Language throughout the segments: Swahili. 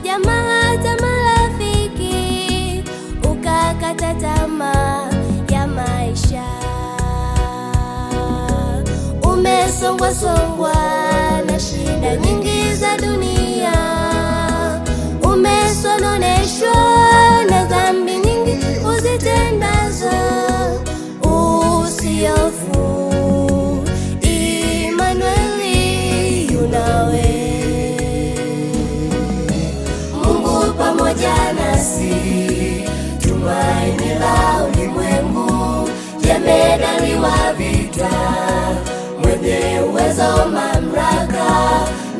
jamaa hata marafiki, ukakata tamaa ya maisha. Umesongwa na shida nyingi za dunia, umesononeshwa na dhambi nyingi uzitendazo. Usihofu, Imanueli yu nawe. Mungu pamoja nasi, tumaini la ulimwengu, jemedari wa vita, mwenye uwezo, mamlaka,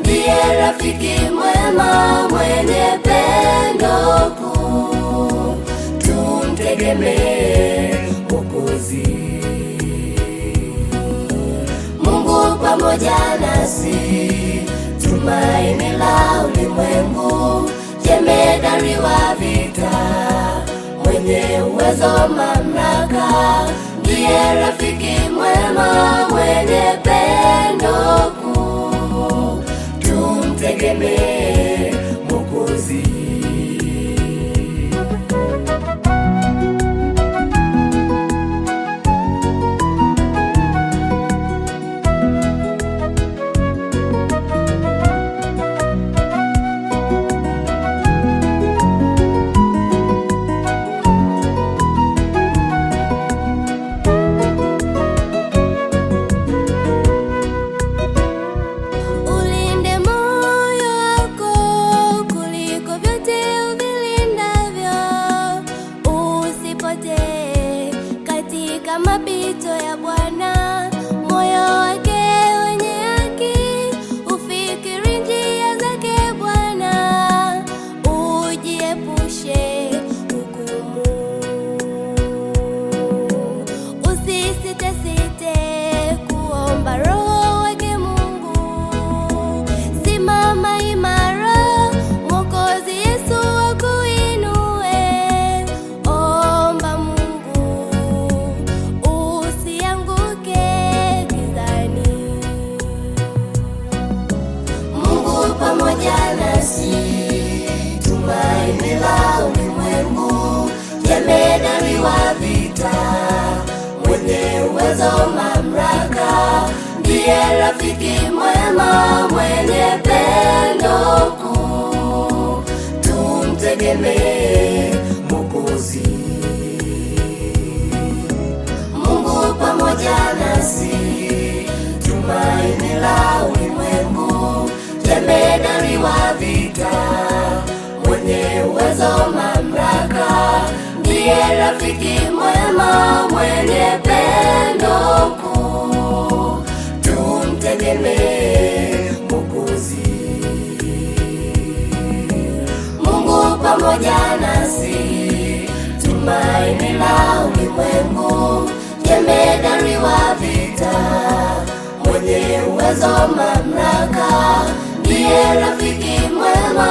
ndiye rafiki mwema, mwenye pendo kuu. Tumtegemee Mwokozi. Mungu pamoja nasi, tumaini la ulimwengu, jemedari wa vita, mwenye uwezo, mamlaka, ndiye rafiki mwema, mwenye pendo kuu. Tumtegemee Mwokozi. Mapito ya Bwana, moyo wake wenye haki, ufikiri njia zake Bwana, ujiepushe hukumu. Usisite kuomba Roho wake Mungu, simama imara, Mwokozi Yesu akuinue. Omba Mungu, pamoja nasi, tumaini la ulimwengu, jemedari wa vita, mwenye uwezo, mamlaka, ndiye rafiki mwema, mwenye pendo kuu. Tumtegemee Mwokozi. Mungu pamoja nasi, tumaini la ulimwengu, jemedari wa vita, mwenye uwezo, mamlaka, ndiye rafiki mwema, mwenye pendo kuu. Tumtegemee Mwokozi. Mungu pamoja nasi, tumaini la ulimwengu, jemedari wa vita, mwenye uwezo, mamlaka, ndiye rafiki mwema.